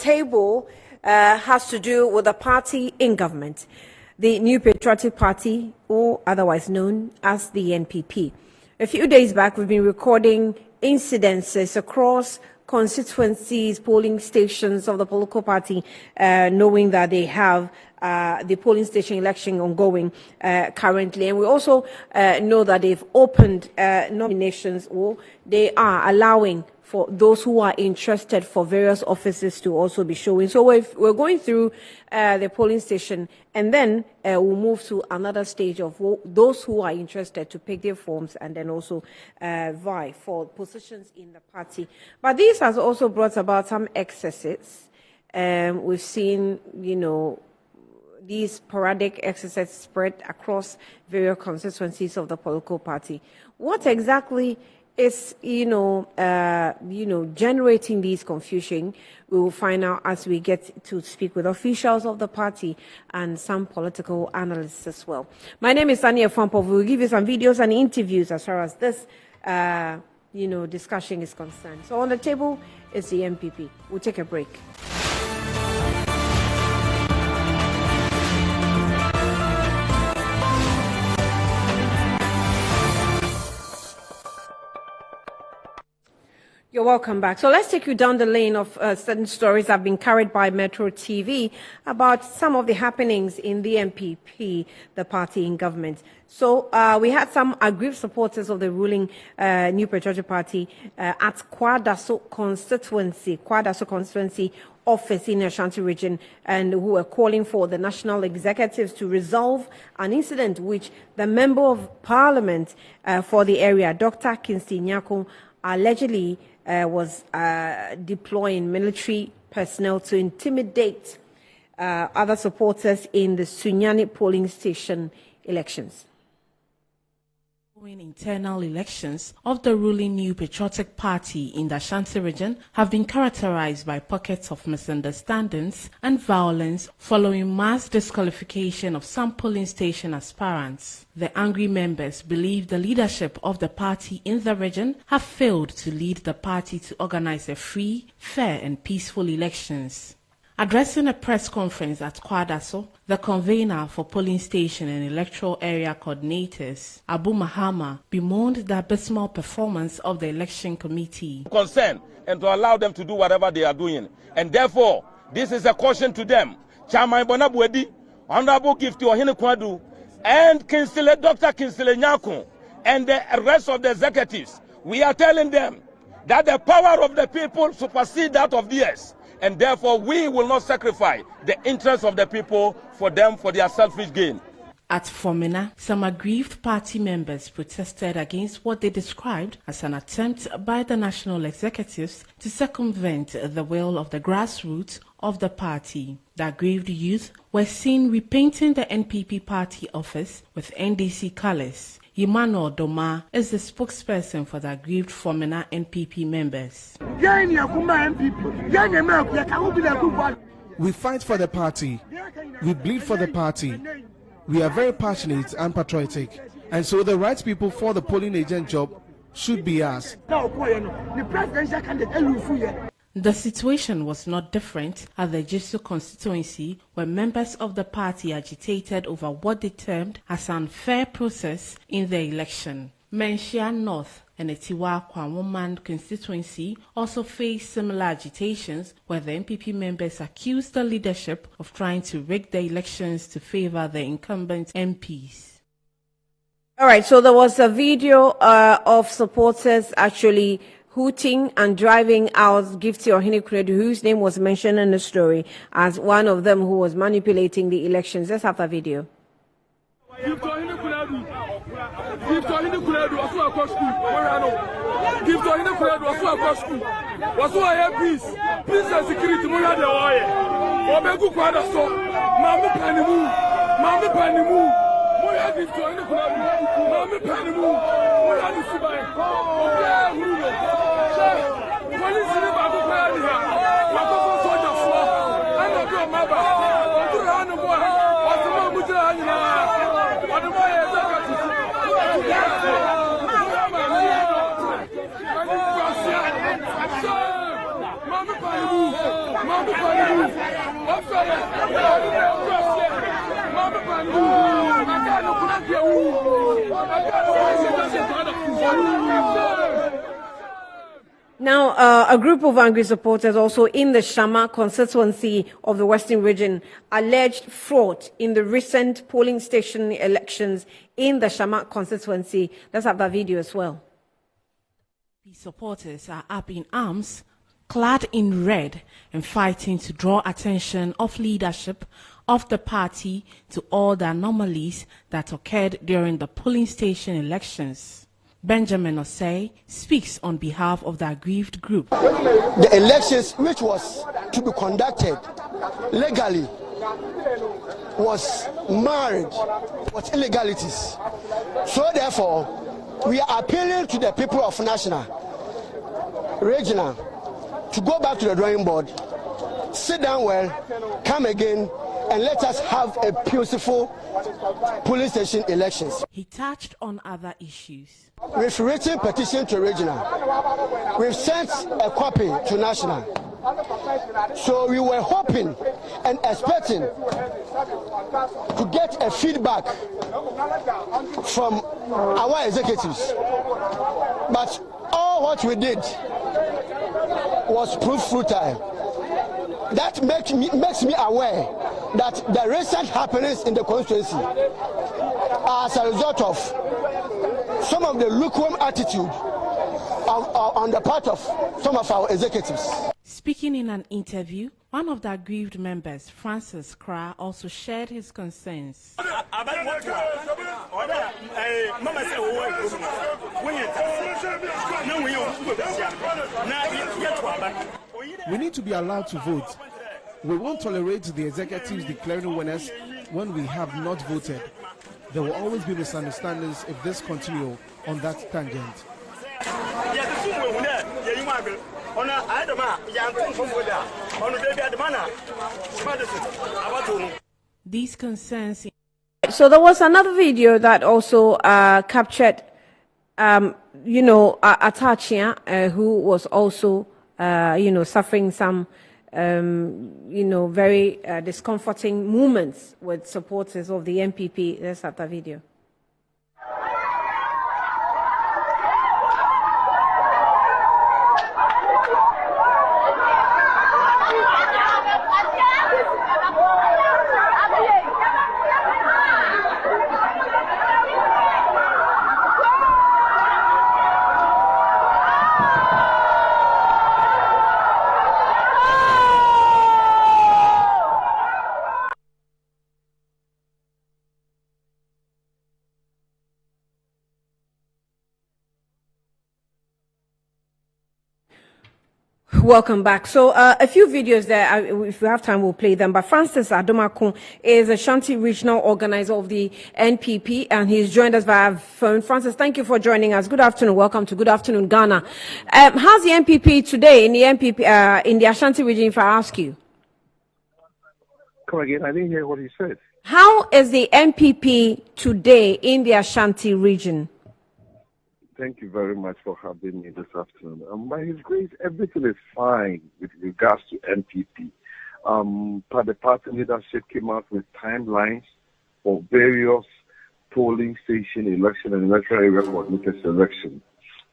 table has to do with the party in government, the New Patriotic Party, or otherwise known as the NPP. A few days back, we've been recording incidences across constituencies, polling stations of the political party, knowing that they have the polling station election ongoing currently. And we also know that they've opened nominations, or they are allowing for those who are interested for various offices to also be showing. So we're going through the polling station, and then we'll move to another stage of those who are interested to pick their forms and then also vie for positions in the party. But this has also brought about some excesses. We've seen, these sporadic excesses spread across various constituencies of the political party. What exactly is, generating these confusion? We will find out as we get to speak with officials of the party and some political analysts as well. My name is Ania Fampov. We will give you some videos and interviews as far as this, discussion is concerned. So on the table is the NPP. We'll take a break. You're welcome back. So let's take you down the lane of certain stories that have been carried by Metro TV about some of the happenings in the NPP, the party in government. So we had some aggrieved supporters of the ruling New Patriotic Party at Quagmire constituency office in Ashanti region, and who were calling for the national executives to resolve an incident which the Member of Parliament for the area, Dr. Kinsley Nyako, allegedly was deploying military personnel to intimidate other supporters in the Sunyani polling station elections. Internal elections of the ruling New Patriotic Party in the Ashanti region have been characterized by pockets of misunderstandings and violence following mass disqualification of some polling station aspirants. The angry members believe the leadership of the party in the region have failed to lead the party to organize a free, fair and peaceful elections. Addressing a press conference at Quagmire, the convener for polling station and electoral area coordinators, Abu Mahama, bemoaned the abysmal performance of the election committee. Consent and to allow them to do whatever they are doing. And therefore, this is a caution to them. Chairman Bonabwedi, Honorable Gift Ohene Kwadu, and Dr. Kinsley Nyako, and the rest of the executives. We are telling them that the power of the people supersedes that of theirs. And therefore, we will not sacrifice the interests of the people for them, for their selfish gain. At Fomena, some aggrieved party members protested against what they described as an attempt by the national executives to circumvent the will of the grassroots of the party. The aggrieved youth were seen repainting the NPP party office with NDC colors. Emmanuel Doma is the spokesperson for the aggrieved Fomena NPP members. We fight for the party. We bleed for the party. We are very passionate and patriotic. And so the right people for the polling agent job should be us. The situation was not different at the Jesu constituency, where members of the party agitated over what they termed as an unfair process in the election. Menchia North and Etiwa Quagmire constituency also faced similar agitations, where the NPP members accused the leadership of trying to rig the elections to favor the incumbent MPs. All right, so there was a video of supporters actually hooting and driving out Gifty Ohene Kuredu, whose name was mentioned in the story as one of them who was manipulating the elections. Let's have a video. Gifty Ohene Kuredu, also across school. Gifty Ohene Kuredu, also across school. Also I have peace and security. Moya de oye. Obegu kwada so. Mami panimu. Moya Gifty Ohene Kuredu. Mami panimu. Moya di subai. Police in the Babu Pania, Babu Soldier Floor, and the Bill Maba, what's the Mujahina, what the Mama Now, a group of angry supporters also in the Shama constituency of the Western region alleged fraud in the recent polling station elections in the Shama constituency. Let's have that video as well. The supporters are up in arms, clad in red, and fighting to draw attention of leadership of the party to all the anomalies that occurred during the polling station elections. Benjamin Osei speaks on behalf of the aggrieved group. The elections which was to be conducted legally was marred with illegalities. So therefore, we are appealing to the people of National, Regional, to go back to the drawing board, sit down well, come again, and let us have a peaceful police station elections. He touched on other issues. We've written petition to Regional. We've sent a copy to National. So we were hoping and expecting to get a feedback from our executives. But all what we did was proof futile. That makes me aware that the recent happenings in the constituency are as a result of some of the lukewarm attitude on the part of some of our executives. Speaking in an interview, one of the aggrieved members, Francis Kra, also shared his concerns. We need to be allowed to vote. We won't tolerate the executives declaring winners when we have not voted. There will always be misunderstandings if this continues on that tangent. These concerns. So there was another video that also captured, Atachia, who was also, suffering some, very discomforting moments with supporters of the NPP. Let's have that video. Welcome back. So a few videos there, if we have time, we'll play them. But Francis Adomakun is a Shanti regional organizer of the NPP, and he's joined us via phone. Francis, thank you for joining us. Good afternoon. Welcome to Good Afternoon, Ghana. How's the NPP today in the NPP, in the Ashanti region, if I ask you? Come again, I didn't hear what he said. How is the NPP today in the Ashanti region? Thank you very much for having me this afternoon. By His grace, everything is fine with regards to NPP. The party leadership came out with timelines for various polling station election and electoral area coordinator selection.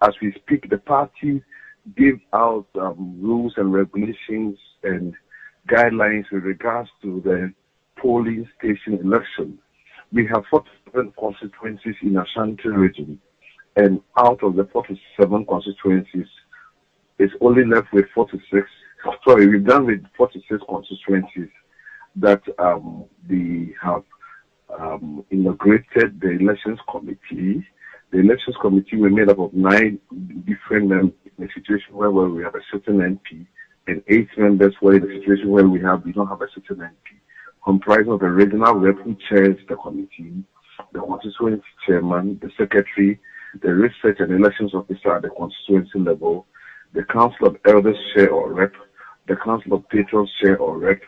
As we speak, the party gave out rules and regulations and guidelines with regards to the polling station election. We have 47 constituencies in Ashanti region. And out of the 47 constituencies, it's only left with 46. Sorry, we've done with 46 constituencies that they have inaugurated the elections committee. The elections committee were made up of 9 different members in a situation where we have a certain MP, and 8 members were in a situation where we don't have a certain MP, comprising of the regional rep who chairs the committee, the constituency chairman, the secretary, the research and elections officer at the constituency level, the council of elders chair or rep, the council of patrons chair or rep,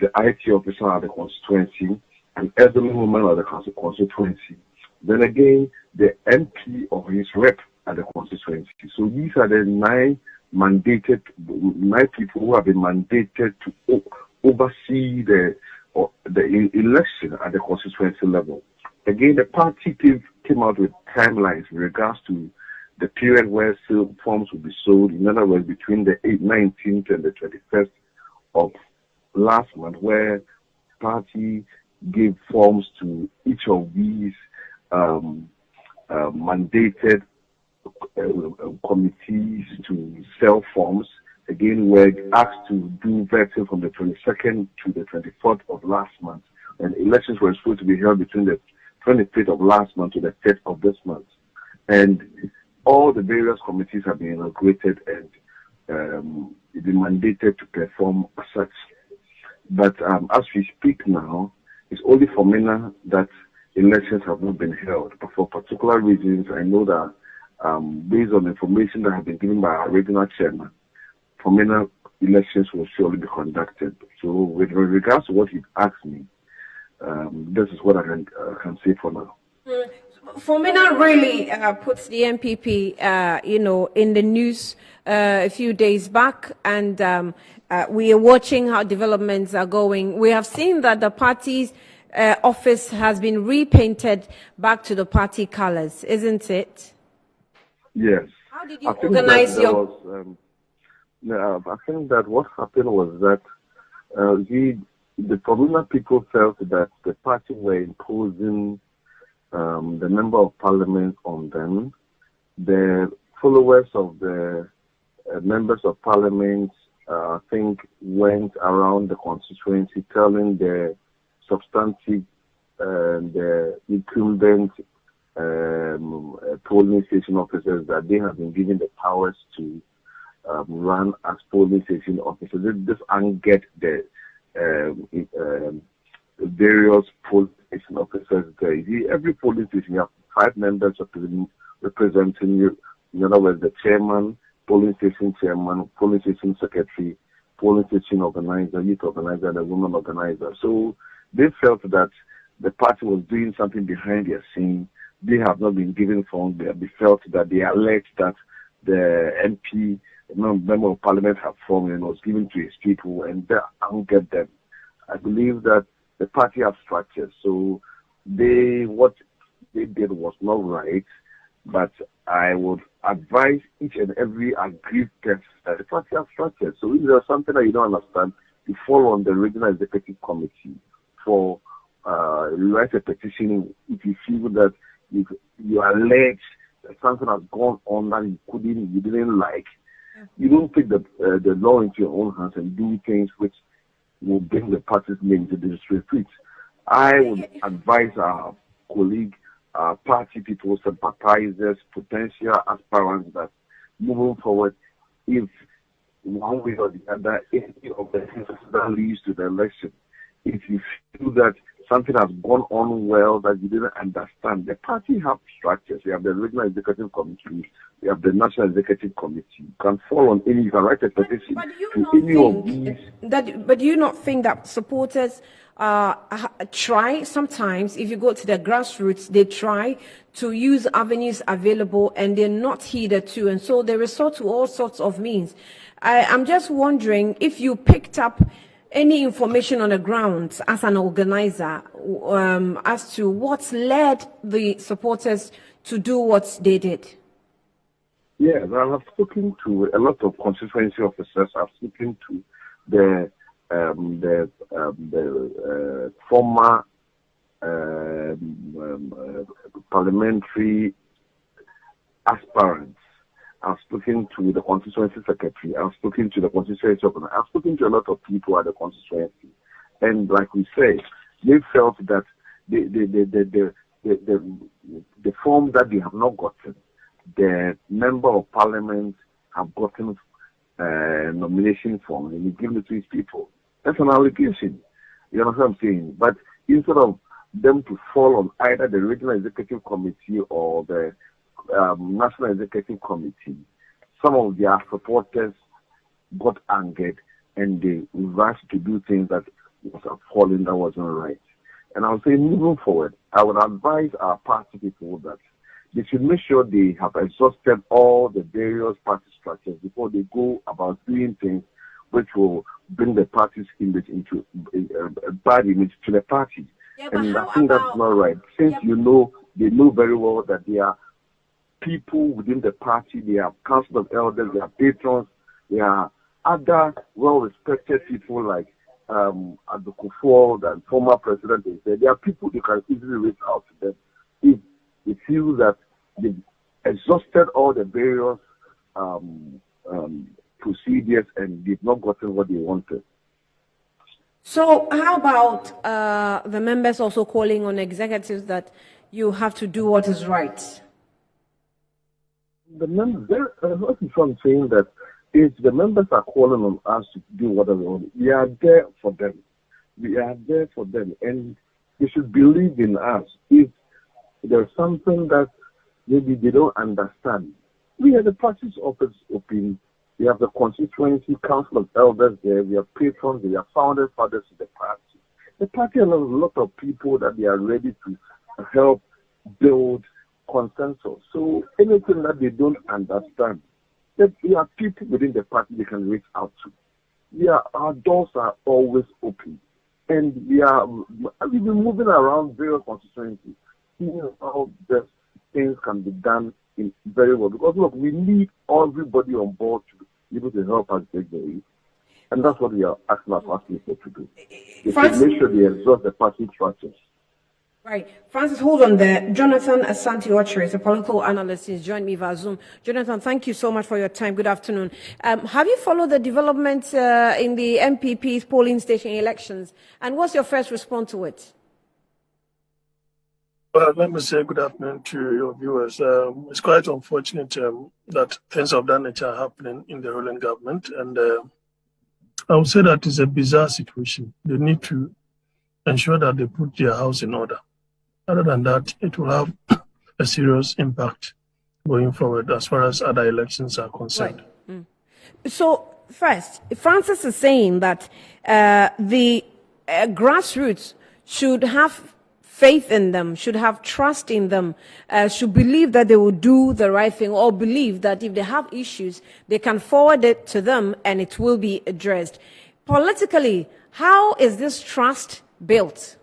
the IT officer at the constituency, an elderly woman at the constituency. Then again, the MP or his rep at the constituency. So these are the 9 mandated, 9 people who have been mandated to oversee the election at the constituency level. Again, the party came out with timelines in regards to the period where forms will be sold. In other words, between the 19th and the 21st of last month, where party gave forms to each of these mandated committees to sell forms. Again, we're asked to do vetting from the 22nd to the 24th of last month, and elections were supposed to be held between the 25th of last month to the 5th of this month. And all the various committees have been inaugurated and been mandated to perform as such. But as we speak now, it's only for MENA that elections have not been held. But for particular reasons, I know that based on information that has been given by our regional chairman, for MENA, elections will surely be conducted. So with regards to what you asked me, this is what I can say for now. Fomena really puts the NPP, in the news a few days back, and we are watching how developments are going. We have seen that the party's office has been repainted back to the party colors, isn't it? Yes. How did you organize your... I think that what happened was that the Fomena people felt that the party were imposing the member of parliament on them. The followers of the members of parliament, I think, went around the constituency telling the substantive and the incumbent polling station officers that they have been given the powers to run as polling station officers. This angered the various polling station officers there. Every polling station, you have 5 members representing you. In other words, the chairman, polling station chairman, polling station secretary, polling station organizer, youth organizer, and a woman organizer. So they felt that the party was doing something behind their scene. They have not been given funds. They felt that they alleged that the MP, member of parliament, have formed and was given to his people, and they angered them. I believe that the party have structures, so what they did was not right. But I would advise each and every aggrieved person that the party have structures. So if there's something that you don't understand, you fall on the regional executive committee for write a petition if you feel that you allege that something has gone on that you didn't like. You don't take the law into your own hands and do things which will bring the party's name to disrepute. I would advise our colleague, party people, sympathizers, potential aspirants that moving forward, if one way or the other, any of the things that leads to the election, if you feel that something has gone on well that you didn't understand, the party have structures. We have the regional executive committee, we have the national executive committee. You can fall on any, you can write a petition to any of these. But do you not think that supporters try sometimes, if you go to the grassroots, they try to use avenues available and they're not heeded to, and so they resort to all sorts of means. I'm just wondering if you picked up any information on the ground as an organizer as to what's led the supporters to do what they did. Yes, I have spoken to a lot of constituency officers. I've spoken to the former parliamentary aspirants. I've spoken to the constituency secretary. I've spoken to the constituency organizer. I've spoken to a lot of people at the constituency, and like we say, they felt that the form that they have not gotten, the member of parliament have gotten nomination form and he given it to his people. That's an allegation. You know what I'm saying? But instead of them to fall on either the regional executive committee or the national executive committee, some of their supporters got angered and they rushed to do things that was appalling, that wasn't right. And I would say, moving forward, I would advise our party people that they should make sure they have exhausted all the various party structures before they go about doing things which will bring the party's image into a bad image to the party. Yeah, and I think that's not right. Since they know very well that there are people within the party, they have council of elders, they are patrons, there are other well-respected people like Adokufo and former president. There are people you can easily reach out to them if they feel that they've exhausted all the various procedures and they've not gotten what they wanted. So how about the members also calling on executives that you have to do what is right? The members, what is I'm saying that if the members are calling on us to do whatever we want, we are there for them. We are there for them, and they should believe in us. If there's something that maybe they don't understand, we have the party's office open. We have the constituency council of elders there. We have patrons. We have founding fathers of the party. The party has a lot of people that they are ready to help build consensus. So anything that they don't understand, that we have people within the party they can reach out to. Our doors are always open, and we've been moving around various constituencies, seeing how the things can be done very well. Because look, we need everybody on board to be able to help us take the lead, and that's what we are asking our party people to do. They should make sure they exhaust the party structures. Right. Francis, hold on there. Jonathan Asante-Ochery is a political analyst. He's joined me via Zoom. Jonathan, thank you so much for your time. Good afternoon. Have you followed the developments in the NPP's polling station elections? And what's your first response to it? Well, let me say good afternoon to your viewers. It's quite unfortunate that things of that nature are happening in the ruling government. And I would say that it's a bizarre situation. They need to ensure that they put their house in order. Other than that, it will have a serious impact going forward as far as other elections are concerned. Right. So, first, Francis is saying that the grassroots should have faith in them, should have trust in them, should believe that they will do the right thing, or believe that if they have issues, they can forward it to them and it will be addressed. Politically, how is this trust built?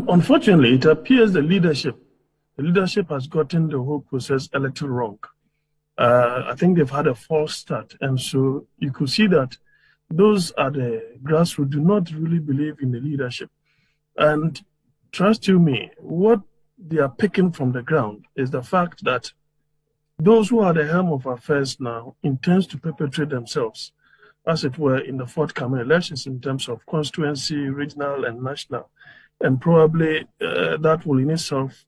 Unfortunately, it appears the leadership has gotten the whole process a little wrong. I think they've had a false start, and so you could see that those at the grassroots do not really believe in the leadership. And trust you me, what they are picking from the ground is the fact that those who are the helm of affairs now intends to perpetrate themselves, as it were, in the forthcoming elections in terms of constituency, regional, and national. And probably that will in itself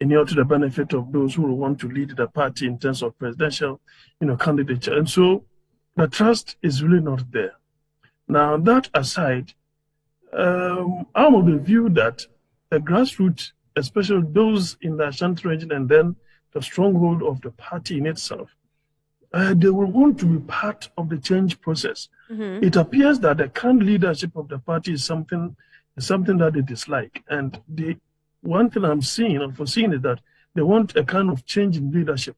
inure to the benefit of those who will want to lead the party in terms of presidential, candidature. And so the trust is really not there. Now, that aside, I'm of the view that the grassroots, especially those in the Ashanti region and then the stronghold of the party in itself, they will want to be part of the change process. Mm-hmm. It appears that the current leadership of the party is something that they dislike. And the one thing I'm seeing and foreseeing is that they want a kind of change in leadership.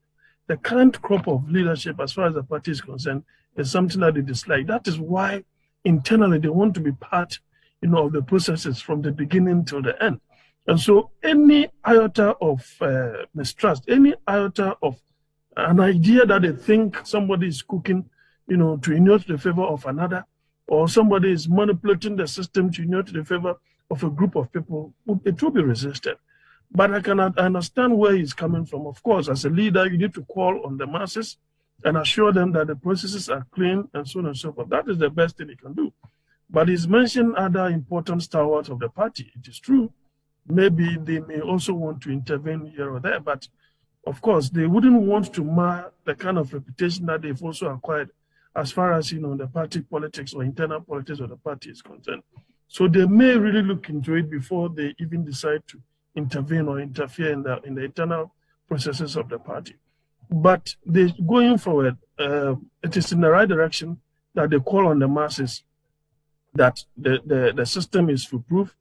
The current crop of leadership, as far as the party is concerned, is something that they dislike. That is why internally they want to be part, of the processes from the beginning till the end. And so any iota of mistrust, any iota of an idea that they think somebody is cooking, to inure to the favor of another, or somebody is manipulating the system to inure to the favor of a group of people, it will be resisted. But I cannot understand where he's coming from. Of course, as a leader, you need to call on the masses and assure them that the processes are clean and so on and so forth. That is the best thing he can do. But he's mentioned other important stalwarts of the party. It is true. Maybe they may also want to intervene here or there, but of course, they wouldn't want to mar the kind of reputation that they've also acquired as far as, the party politics or internal politics of the party is concerned. So they may really look into it before they even decide to intervene or interfere in the internal processes of the party. But going forward, it is in the right direction that they call on the masses that the system is foolproof,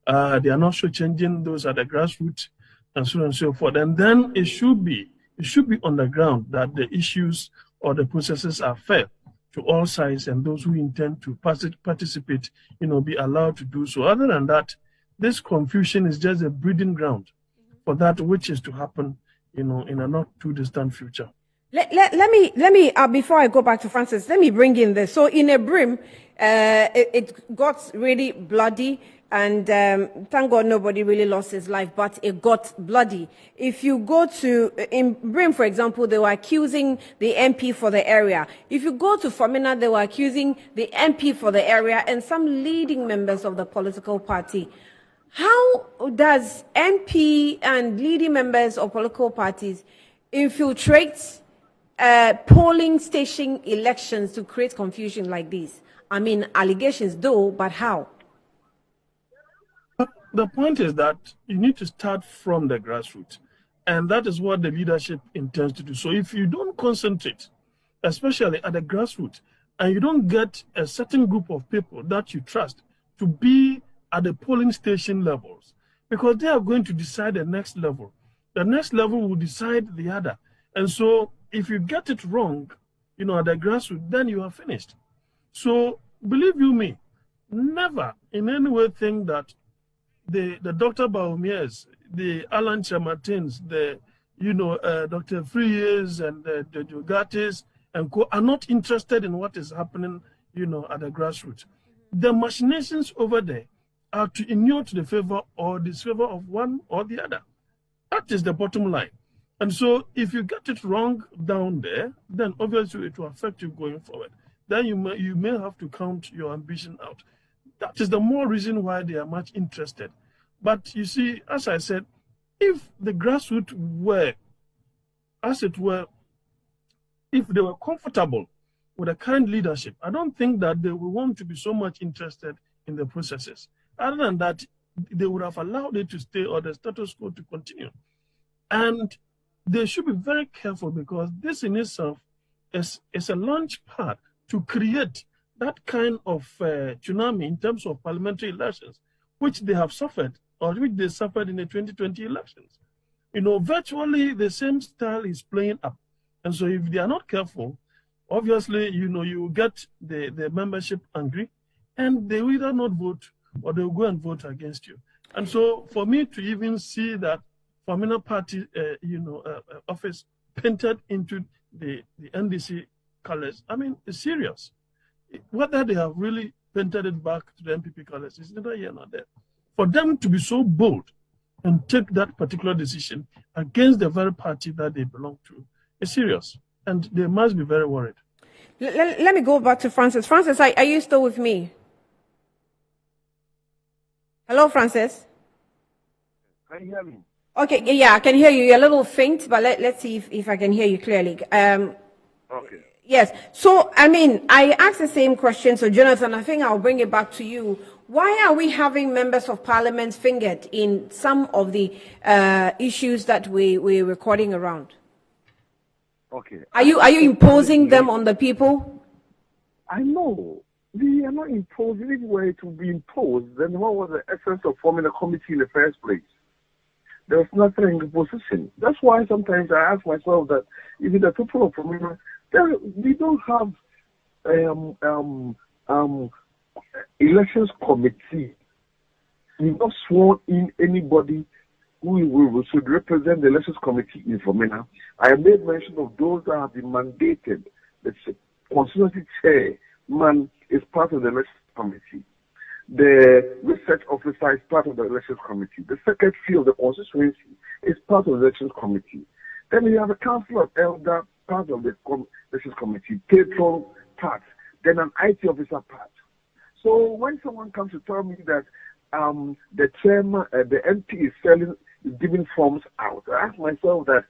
They are not changing those at the grassroots and so on and so forth. And then it should be on the ground that the issues or the processes are fair to all sides, and those who intend to participate, be allowed to do so. Other than that, this confusion is just a breeding ground for that which is to happen, in a not too distant future. Let me before I go back to Francis, let me bring in this. So in a brim, it got really bloody, and thank God nobody really lost his life, but it got bloody. If you go to, in Brim, for example, they were accusing the MP for the area. If you go to Famina, they were accusing the MP for the area and some leading members of the political party. How does MP and leading members of political parties infiltrate polling station elections to create confusion like this? I mean, allegations though, but how? The point is that you need to start from the grassroots, and that is what the leadership intends to do. So if you don't concentrate, especially at the grassroots, and you don't get a certain group of people that you trust to be at the polling station levels, because they are going to decide the next level. The next level will decide the other. And so if you get it wrong, at the grassroots, then you are finished. So believe you me, never in any way think that the Dr. Baumiers, the Alan Chamartins, the Dr. Frees and the Jogatis and co are not interested in what is happening, at the grassroots. The machinations over there are to inure to the favor or disfavor of one or the other. That is the bottom line. And so if you get it wrong down there, then obviously it will affect you going forward. Then you may have to count your ambition out. That is the more reason why they are much interested. But you see, as I said, if the grassroots were, as it were, if they were comfortable with the current leadership, I don't think that they would want to be so much interested in the processes. Other than that, they would have allowed it to stay or the status quo to continue. And they should be very careful, because this in itself is a launch pad to create that kind of tsunami in terms of parliamentary elections, which they have suffered, or which they suffered in the 2020 elections. Virtually the same style is playing up. And so if they are not careful, obviously, you will get the membership angry, and they will either not vote or they will go and vote against you. And so for me to even see that Famina Party, office painted into the NDC colors, I mean, it's serious. Whether they have really painted it back to the NPP colors is neither here nor there. For them to be so bold and take that particular decision against the very party that they belong to is serious, and they must be very worried. Let me go back to Francis. Francis, are you still with me? Hello, Francis. Can you hear me? Okay, yeah, I can hear you. You're a little faint, but let's see if I can hear you clearly. Okay. Yes. So, I mean, I asked the same question. So, Jonathan, I think I'll bring it back to you. Why are we having members of parliament fingered in some of the issues that we're recording around? Okay. Are you imposing them on the people? I know. We are not imposing. If we were to be imposed, then what was the essence of forming a committee in the first place? There was nothing in the position. That's why sometimes I ask myself that if the people of Famina, we don't have elections committee. We've not sworn in anybody who should represent the elections committee in Famina. I made mention of those that have been mandated. The constituency chairman is part of the elections committee. The research officer is part of the elections committee. The secretary of the constituency is part of the elections committee. Then you have a council of elder part of the elections committee, patron part, then an IT officer part. So when someone comes to tell me that the chairman, the MP is giving forms out, I ask myself that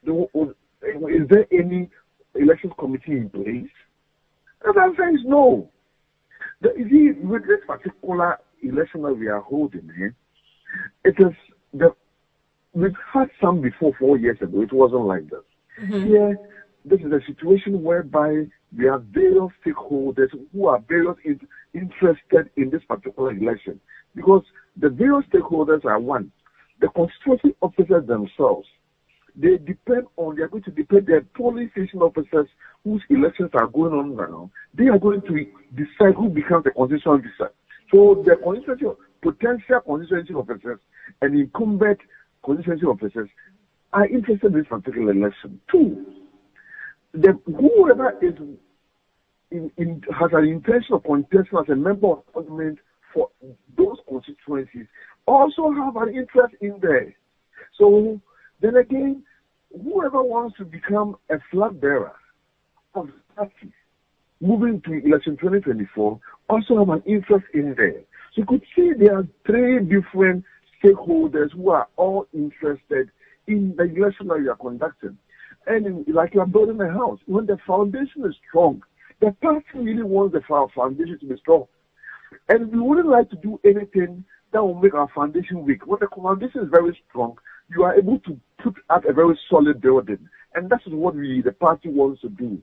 is there any elections committee in place? The answer is no. With this particular election that we are holding here, we've had some before 4 years ago. It wasn't like this. Mm-hmm. Here, this is a situation whereby we have various stakeholders who are interested in this particular election. Because The various stakeholders are one. The constituency officers themselves, they are going to depend their polling station officers whose elections are going on now. They are going to decide who becomes the constituency officer. So the potential constituency officers and incumbent constituency officers are interested in this particular election. Two, whoever is has an intention of contesting as a member of parliament for those constituencies also have an interest in there. So then again, whoever wants to become a flag bearer of the party moving to election 2024 also have an interest in there. So you could see there are three different stakeholders who are all interested in the election that you are conducting. And like you are building a house, when the foundation is strong, the party really wants the foundation to be strong. And we wouldn't like to do anything that will make our foundation weak. When the foundation is very strong, you are able to put up a very solid building. And that's what the party wants to do.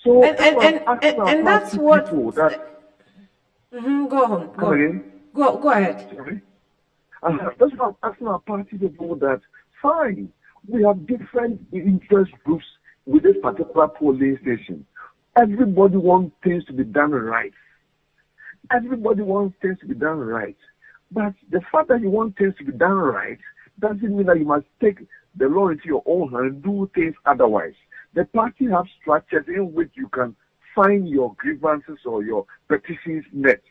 So and that's what go on. Go ahead. Sorry. That's why I'm asking our party people that fine, we have different interest groups with this particular polling station. Everybody wants things to be done right. Everybody wants things to be done right. But the fact that you want things to be done right doesn't mean that you must take the law into your own hand and do things otherwise. The party has structures in which you can find your grievances or your petitions met.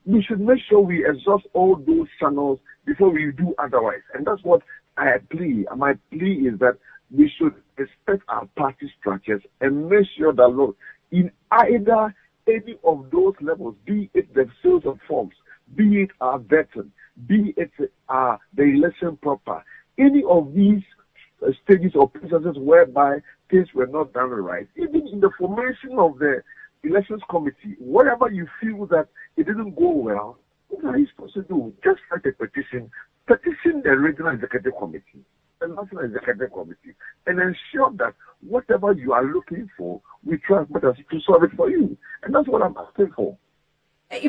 We should make sure we exhaust all those channels before we do otherwise. And that's what I plea. My plea is that we should respect our party structures and make sure that, look, in either any of those levels, be it the sales of forms, be it our veteran, be it the election proper, any of these stages or processes whereby things were not done right, even in the formation of the elections committee, whatever you feel that it didn't go well, what are you supposed to do? Just write a petition the regional executive committee, the national executive committee, and ensure that whatever you are looking for, we try to solve it for you. And that's what I'm asking for.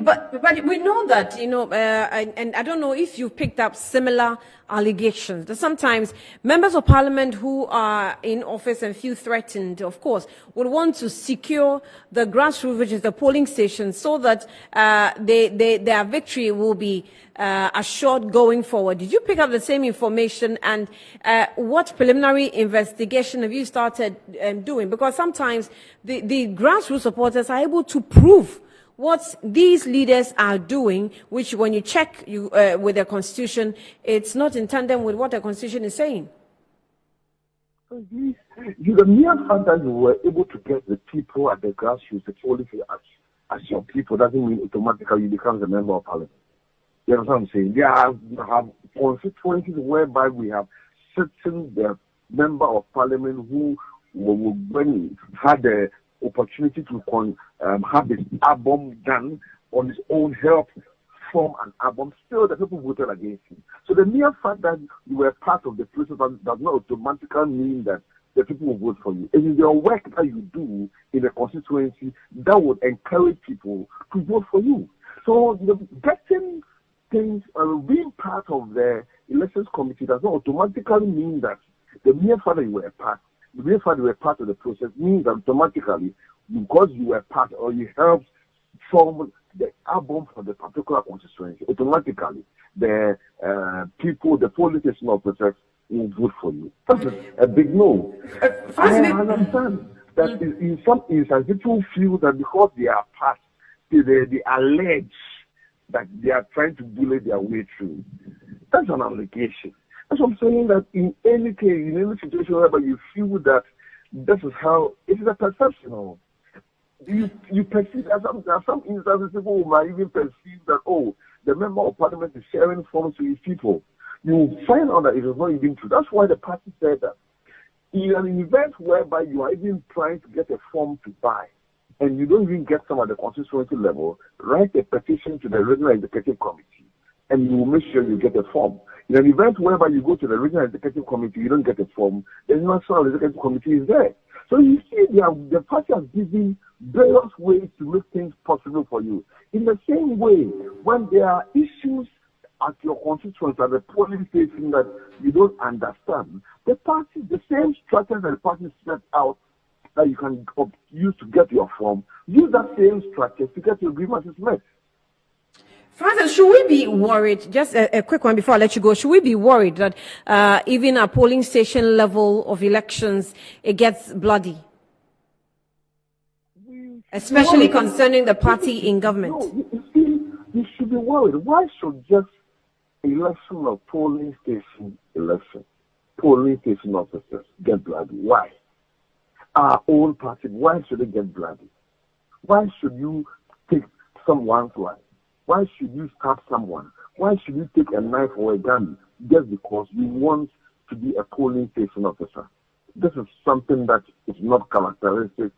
But we know that, and I don't know if you picked up similar allegations, that sometimes members of parliament who are in office and feel threatened, of course, would want to secure the grassroots, which is the polling station, so that their victory will be assured going forward. Did you pick up the same information, and what preliminary investigation have you started doing? Because sometimes the grassroots supporters are able to prove what these leaders are doing, which when you check with the constitution, it's not in tandem with what the constitution is saying. The mere fact that you were able to get the people at the grassroots, the policy as your people, doesn't mean automatically you become a member of parliament. You know what I'm saying? There have constituencies whereby we have certain the member of parliament who when had the opportunity to have this album done on his own help from an album, still the people voted against him. So the mere fact that you were part of the process does not automatically mean that the people will vote for you. It is your work that you do in a constituency that would encourage people to vote for you. So getting things, being part of the elections committee does not automatically mean that the mere fact that you were a part of the process means that automatically, because you were part or you helped form the album for the particular constituency, automatically the people, the politician officers will vote for you. That's a big no. I understand that in some instances, people feel that because they are part, they allege that they are trying to bully their way through. That's an allegation. That's what I'm saying, that in any case, in any situation where you feel that this is how, it is a perception. You perceive, there are some instances people might even perceive that, the member of parliament is sharing forms to his people. You find out that it is not even true. That's why the party said that in an event whereby you are even trying to get a form to buy, and you don't even get some at the constituency level, write a petition to the regional executive committee, and you will make sure you get a form. In an event whereby you go to the regional executive committee, you don't get a form, the national executive committee is there. So you see, the party has given various ways to make things possible for you. In the same way, when there are issues at your constituents at the polling station that you don't understand, the party, the same structure that the party set out that you can use to get your form, use that same structure to get your grievances met. Francis, should we be worried, just a quick one before I let you go, should we be worried that even at polling station level of elections, it gets bloody? Especially concerning the party in government. No, you should be worried. Why should just election of polling station officers get bloody? Why? Our own party, why should it get bloody? Why should you take someone's life? Why should you stab someone? Why should you take a knife or a gun just because you want to be a polling station officer? This is something that is not characteristic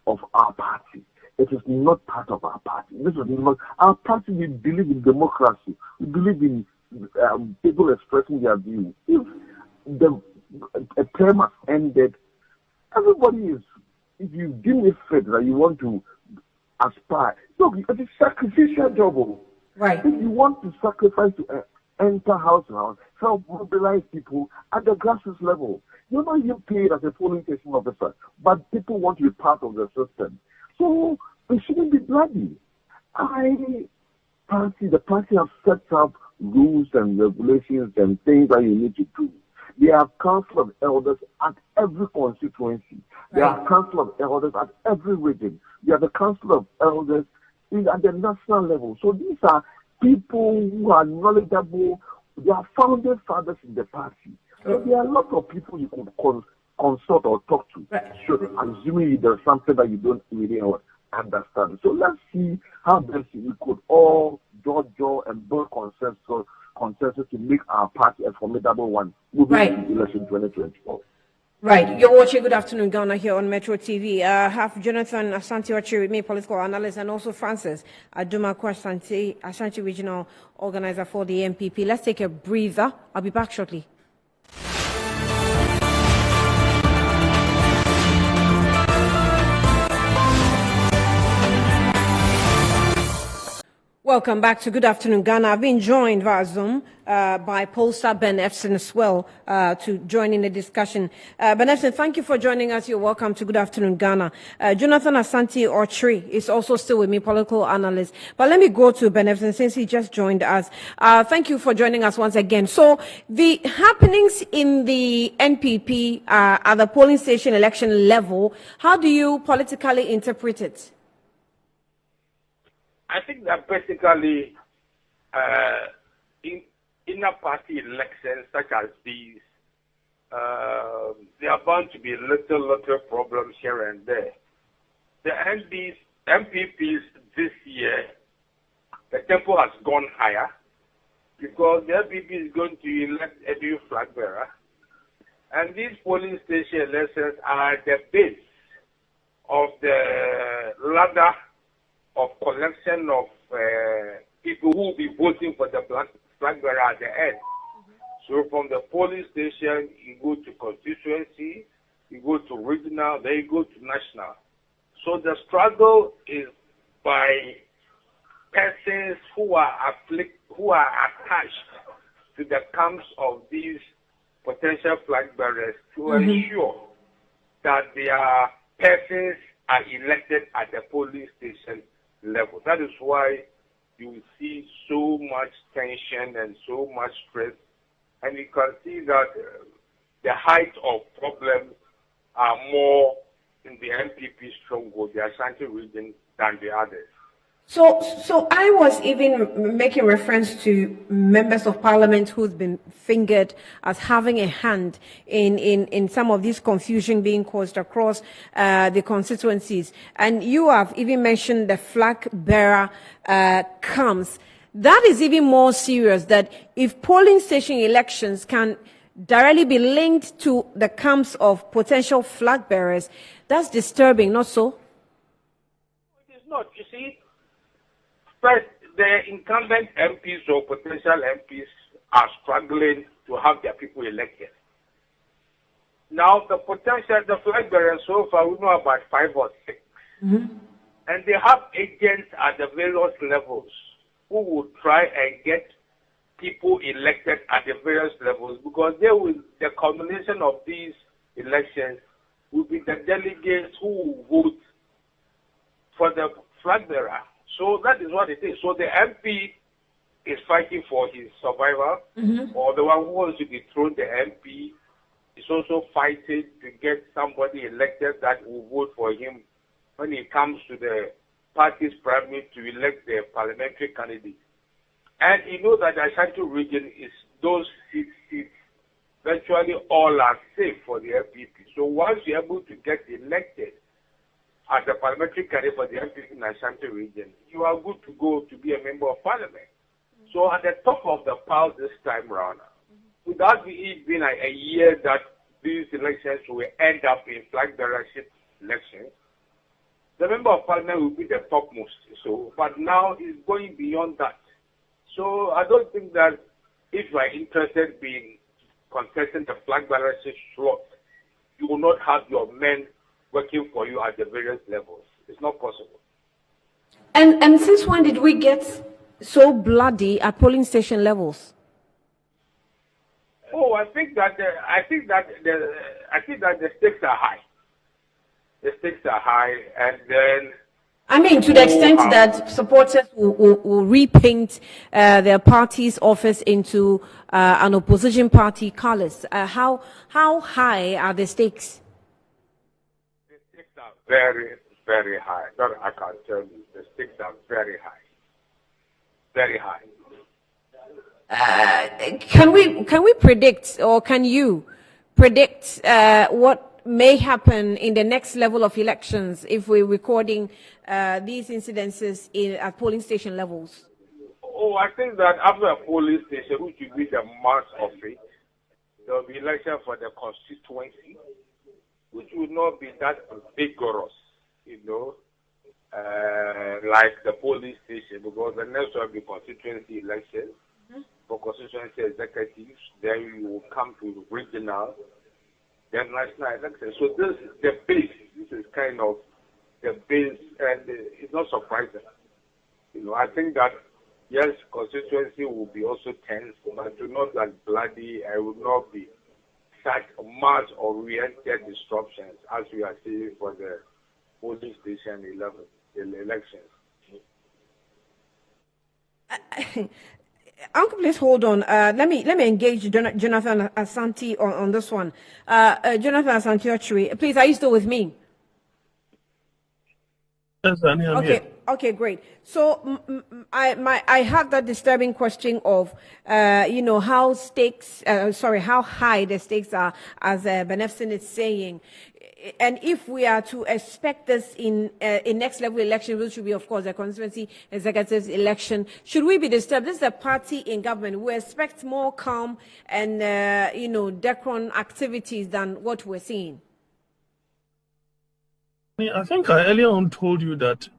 of our party. It is not part of our party. This is not our party. We believe in democracy. We believe in people expressing their views. If a term has ended, everybody is. If you deem it fit that you want to aspire, look, it's a sacrificial job. Right. If you want to sacrifice to enter house to house, help mobilize people at the grassroots level, you're not even paid as a polling station officer, but people want to be part of the system. So it shouldn't be bloody. The party have set up rules and regulations and things that you need to do. They have council of elders at every constituency. There are council of elders at every region. They are the council of elders at the national level. So these are people who are knowledgeable. They are founding fathers in the party. So there are a lot of people you could consult or talk to. So assuming there's something that you don't really understand. So let's see how best we could all jaw and build consensus to make our party a formidable one moving into election 2024. Right. You're watching Good Afternoon Ghana here on Metro TV. I have Jonathan Asante with me, political analyst, and also Francis Aduma Asante, regional organizer for the NPP. Let's take a breather. I'll be back shortly. Welcome back to Good Afternoon Ghana. I've been joined via Zoom by pollster Ben Efson as well to join in the discussion. Ben Efson, thank you for joining us. You're welcome to Good Afternoon Ghana. Jonathan Asante Ochri is also still with me, political analyst. But let me go to Ben Efson since he just joined us. Thank you for joining us once again. So the happenings in the NPP at the polling station election level, how do you politically interpret it? I think that basically in inner party elections such as these, there are bound to be little problems here and there. The MPPs this year, the tempo has gone higher because the MPP is going to elect a new flag bearer. And these polling station elections are the base of the ladder of collection of people who will be voting for the flag bearer at the end. So from the polling station, you go to constituency, you go to regional, then you go to national. So the struggle is by persons who are attached to the camps of these potential flag bearers to ensure that their persons are elected at the polling station level. That is why you see so much tension and so much stress, and you can see that the height of problems are more in the NPP stronghold, the Ashanti region, than the others. So I was even making reference to members of parliament who've been fingered as having a hand in some of this confusion being caused across the constituencies. And you have even mentioned the flag bearer camps. That is even more serious, that if polling station elections can directly be linked to the camps of potential flag bearers, that's disturbing, not so? It is not, you see. First, the incumbent MPs or potential MPs are struggling to have their people elected. Now, the flag bearers so far, we know about 5 or 6. And they have agents at the various levels who will try and get people elected at the various levels, because the combination of these elections will be the delegates who will vote for the flag bearer. So that is what it is. So the MP is fighting for his survival, or the one who wants to dethrone the MP is also fighting to get somebody elected that will vote for him when it comes to the party's primary to elect the parliamentary candidate. And you know that the Ashanti region is those seats virtually all are safe for the NPP. So once you're able to get elected as a parliamentary candidate for the NPP in the Ashanti region, you are good to go to be a member of parliament. So at the top of the pile this time round, without it being a year that these elections will end up in flag bearership elections, the member of parliament will be the topmost. So, but now it's going beyond that. So I don't think that if you are interested in contesting the flag bearership slot, you will not have your men working for you at the various levels. It's not possible. And since when did we get so bloody at polling station levels? Oh, I think that the stakes are high. The stakes are high, and then I mean, to the extent that supporters will repaint their party's office into an opposition party colors. How high are the stakes? The stakes are very, very high. That I can tell you. The stakes are very high. Very high. Can we predict, or can you predict what may happen in the next level of elections if we're recording these incidences at polling station levels? Oh, I think that after a polling station, which will be the mass of it, there will be election for the constituency, which will not be that vigorous, like the polling station, because the next one will be constituency elections. For constituency executives, then you will come to regional, then national elections. So this is the base. This is kind of the base, and it's not surprising. I think that yes, constituency will be also tense, but it will not be as bloody. It will not be such mass-oriented disruptions as we are seeing for the polling station elections. Uncle, please hold on. Let me engage Jonathan Asante on this one. Jonathan Asante, please, are you still with me? Yes, I'm here. Okay, great. So I had that disturbing question of how high the stakes are, as Benefson is saying. And if we are to expect this in next level election, which will be, of course, a constituency executive election, should we be disturbed? This is a party in government. We expect more calm and, decorum activities than what we're seeing. I think I earlier on told you that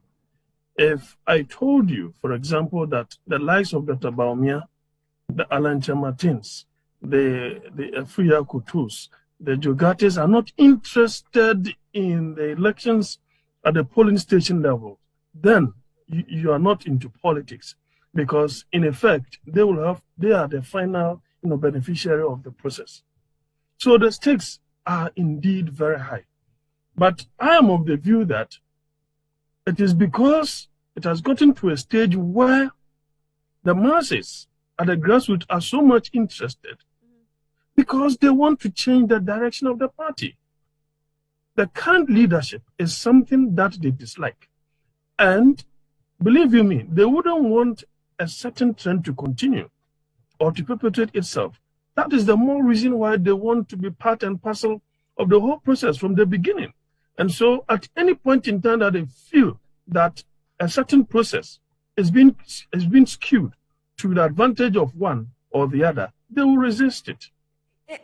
if I told you, for example, that the likes of Dr. Baumia, the Alancha Martins, the Afriya Kutus, the Jogates are not interested in the elections at the polling station level, then you are not into politics, because in effect they are the final beneficiary of the process. So the stakes are indeed very high. But I am of the view that it is because it has gotten to a stage where the masses at the grassroots are so much interested because they want to change the direction of the party. The current leadership is something that they dislike. And believe you me, they wouldn't want a certain trend to continue or to perpetuate itself. That is the more reason why they want to be part and parcel of the whole process from the beginning. And so at any point in time that they feel that a certain process is being skewed to the advantage of one or the other, they will resist it.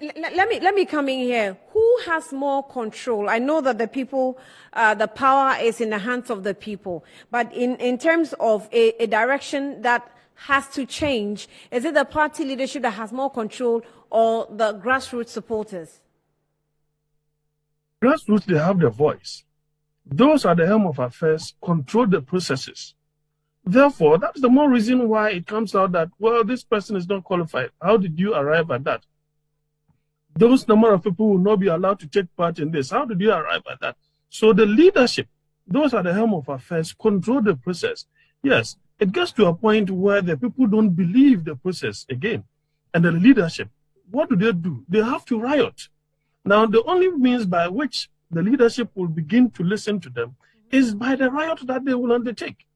Let me come in here. Who has more control? I know that the people, the power is in the hands of the people. But in terms of a direction that has to change, is it the party leadership that has more control or the grassroots supporters? Grassroots, they have the voice. Those at the helm of affairs control the processes. Therefore, that's the more reason why it comes out that, well, this person is not qualified. How did you arrive at that? Those number of people will not be allowed to take part in this. How did you arrive at that? So the leadership, those at the helm of affairs, control the process. Yes, it gets to a point where the people don't believe the process again. And the leadership, what do? They have to riot. Now, the only means by which the leadership will begin to listen to them is by the riot that they will undertake.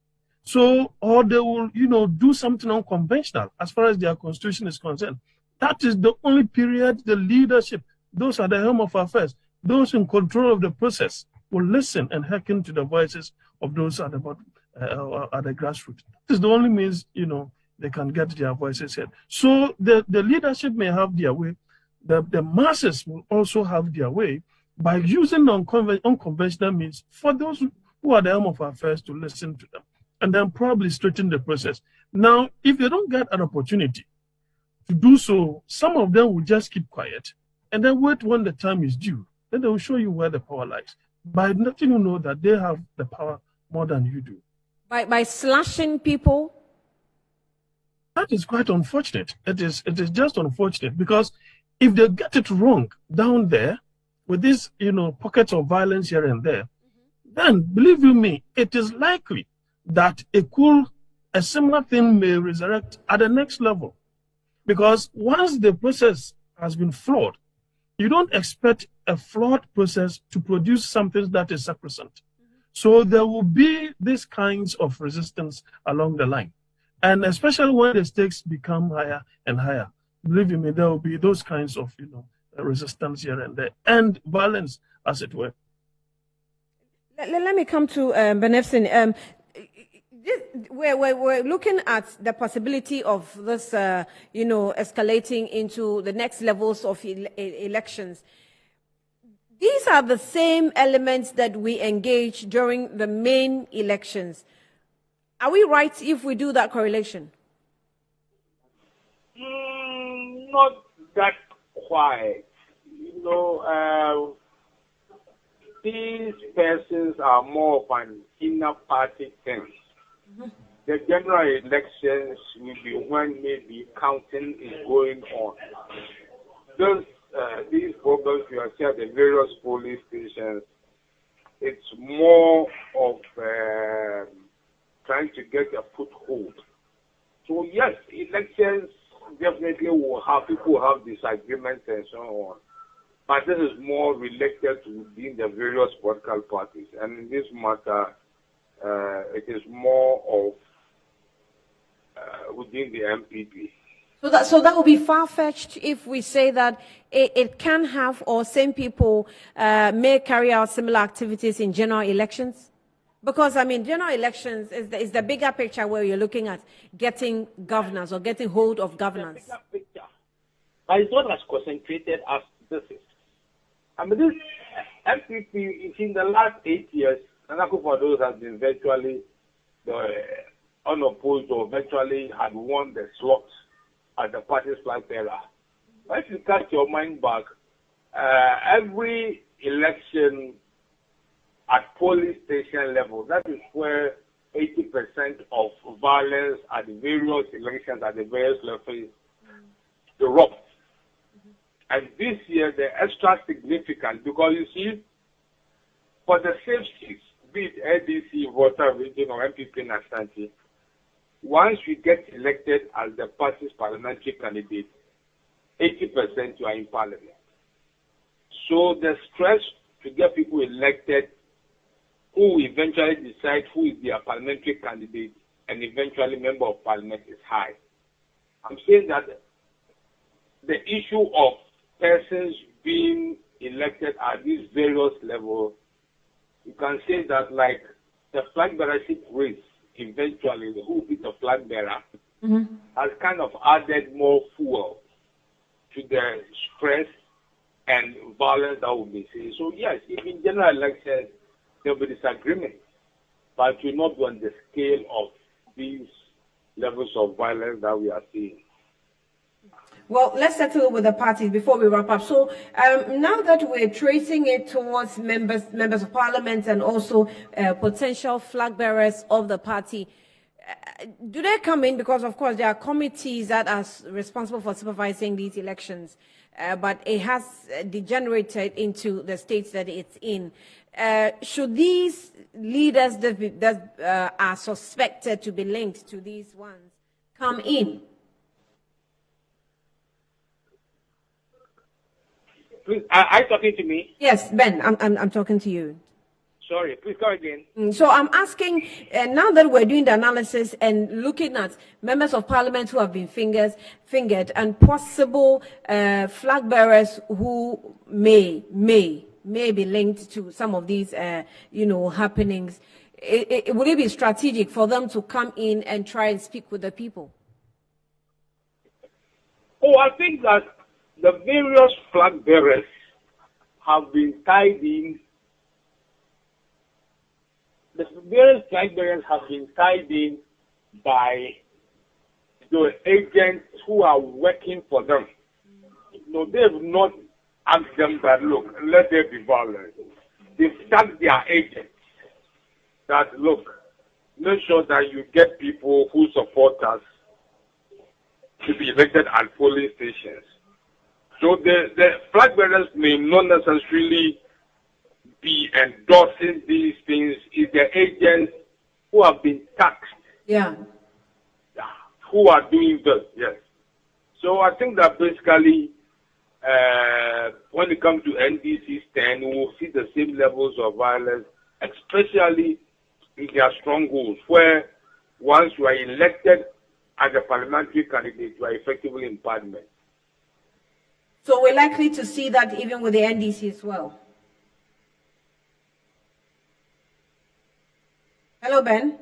So, or they will, do something unconventional as far as their constitution is concerned. That is the only period the leadership, those at the helm of affairs, those in control of the process, will listen and hearken to the voices of those at the bottom, at the grassroots. That is the only means, they can get their voices heard. So the leadership may have their way. The masses will also have their way by using unconventional means for those who are the helm of affairs to listen to them and then probably straighten the process. Now, if they don't get an opportunity to do so, some of them will just keep quiet and then wait when the time is due. Then they will show you where the power lies. By letting you know that they have the power more than you do. By slashing people? That is quite unfortunate. It is just unfortunate because if they get it wrong down there with these, pockets of violence here and there, then believe you me, it is likely that a similar thing may resurrect at the next level. Because once the process has been flawed, you don't expect a flawed process to produce something that is sacrosanct. So there will be these kinds of resistance along the line. And especially when the stakes become higher and higher, believe me, there will be those kinds of, resistance here and there, and violence, as it were. Let me come to Benefsin. We're looking at the possibility of this, escalating into the next levels of elections. These are the same elements that we engage during the main elections. Are we right if we do that correlation? Not that quite. These persons are more of an inner party thing. The general elections will be when maybe counting is going on. These programs you are seeing at the various polling stations, it's more of trying to get a foothold. So yes, elections definitely will have people have disagreements and so on. But this is more related to within the various political parties. And in this matter, it is more of within the NPP. So that would be far-fetched if we say that it can have, or same people may carry out similar activities in general elections? Because, general elections is the bigger picture where you're looking at getting governance or getting hold of governance. The bigger picture. But it's not as concentrated as this is. This NPP, in the last 8 years, Nana for those has been virtually unopposed or virtually had won the slot as the party's flag bearer. But if you cast your mind back, every election at polling station level, that is where 80% of violence at the various elections at the various levels erupt. And this year, they're extra significant because you see, for the same seats, be it ADC, Volta Region, or NPP in Ashanti, once you get elected as the party's parliamentary candidate, 80% you are in parliament. So the stress to get people elected who eventually decide who is their parliamentary candidate and eventually member of parliament is high. I'm saying that the issue of persons being elected at these various levels, you can say that like the flag bearership race, eventually who is the flag bearer, has kind of added more fuel to the stress and violence that will be seen. So yes, if in general elections there will be disagreement, but it will not be on the scale of these levels of violence that we are seeing. Well, let's settle with the parties before we wrap up. So now that we're tracing it towards members of parliament and also potential flag bearers of the party, do they come in? Because, of course, there are committees that are responsible for supervising these elections, but it has degenerated into the states that it's in. Should these leaders that are suspected to be linked to these ones come in? Please, are you talking to me? Yes, Ben, I'm talking to you. Sorry, please go again. So I'm asking, now that we're doing the analysis and looking at members of parliament who have been fingered and possible flag bearers who may be linked to some of these, happenings, would it be strategic for them to come in and try and speak with the people? Oh, I think that the various flag bearers have been tied in. The various flag bearers have been tied in by the agents who are working for them. No, they have not asked them that, look, let there be violence. They've tagged their agents that, look, make sure that you get people who support us to be elected at polling stations. So the flag bearers may not necessarily be endorsing these things. It's the agents who have been taxed. Yeah. Who are doing this, yes. So I think that basically when it comes to NDC stand, we will see the same levels of violence, especially in their strongholds, where once you are elected as a parliamentary candidate, you are effectively in parliament. So we're likely to see that even with the NDC as well. Hello, Ben.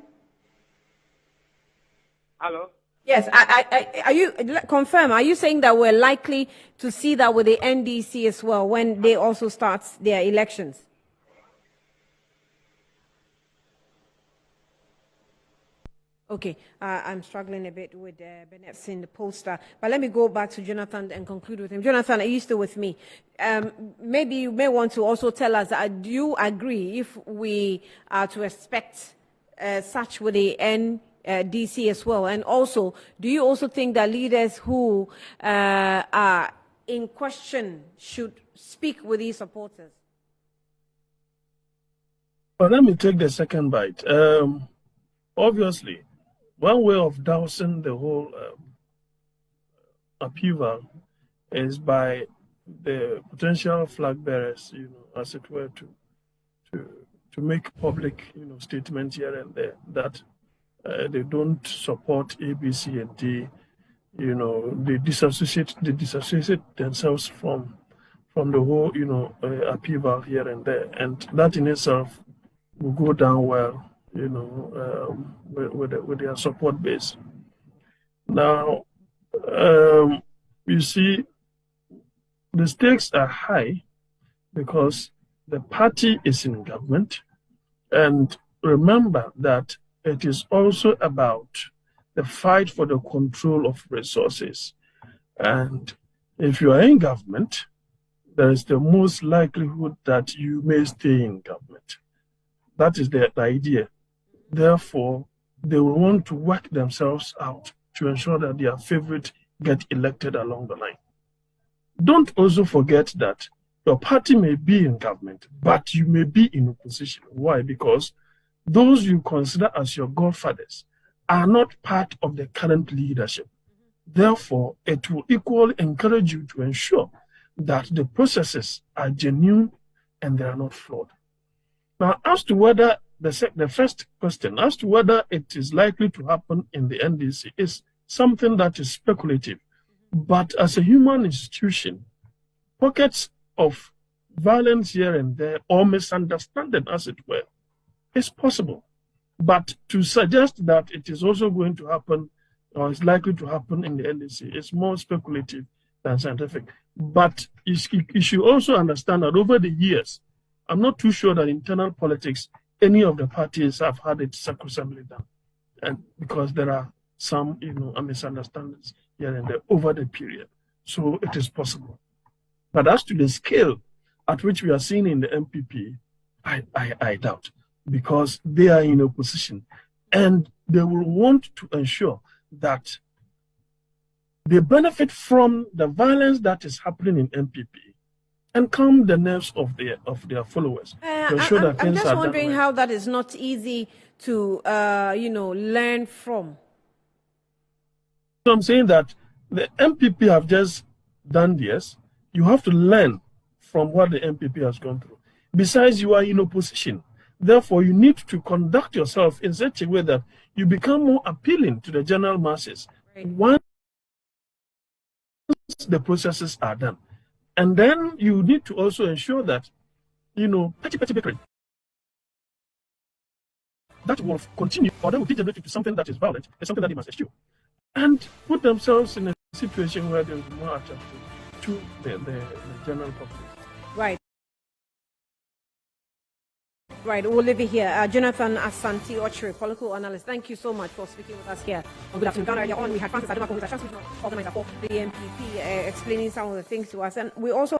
Hello. Yes, are you confirm? Are you saying that we're likely to see that with the NDC as well when they also start their elections? Okay, I'm struggling a bit with Bennett's in the poster, but let me go back to Jonathan and conclude with him. Jonathan, are you still with me? Maybe you may want to also tell us, do you agree if we are to expect such with the NDC as well? And also, do you also think that leaders who are in question should speak with these supporters? Well, let me take the second bite. Obviously, one way of dousing the whole upheaval is by the potential flag bearers, as it were, to make public, statements here and there that they don't support A, B, C, and D. They disassociate themselves from the whole, upheaval here and there, and that in itself will go down well, with their support base. Now, you see, the stakes are high because the party is in government, and remember that it is also about the fight for the control of resources. And if you are in government, there is the most likelihood that you may stay in government. That is the idea. Therefore, they will want to work themselves out to ensure that their favorite get elected along the line. Don't also forget that your party may be in government, but you may be in opposition. Why? Because those you consider as your godfathers are not part of the current leadership. Therefore, it will equally encourage you to ensure that the processes are genuine and they are not flawed. Now, as to whether the first question, as to whether it is likely to happen in the NDC, is something that is speculative. But as a human institution, pockets of violence here and there, or misunderstanding, as it were, is possible. But to suggest that it is also going to happen or is likely to happen in the NDC is more speculative than scientific. But you should also understand that over the years, I'm not too sure that internal politics, any of the parties have had it sacrosanctly done. And because there are some, misunderstandings here and there over the period. So it is possible. But as to the scale at which we are seeing in the NPP, I doubt, because they are in opposition. And they will want to ensure that they benefit from the violence that is happening in NPP and calm the nerves of their followers. I'm just wondering how that is not easy to learn from. So I'm saying that the NPP have just done this. You have to learn from what the NPP has gone through. Besides, you are in opposition. Therefore, you need to conduct yourself in such a way that you become more appealing to the general masses. Right. Once the processes are done. And then you need to also ensure that, petty bickering, that will continue, or that will degenerate into something that is violent, is something that they must eschew. And put themselves in a situation where they will be more attractive to the general population. Right. Right, we'll leave it here. Jonathan Asante Ochre, political analyst, thank you so much for speaking with us here. Good afternoon. Earlier on, we had Francis Adoma, who is a organizer for the NPP, explaining some of the things to us. And we also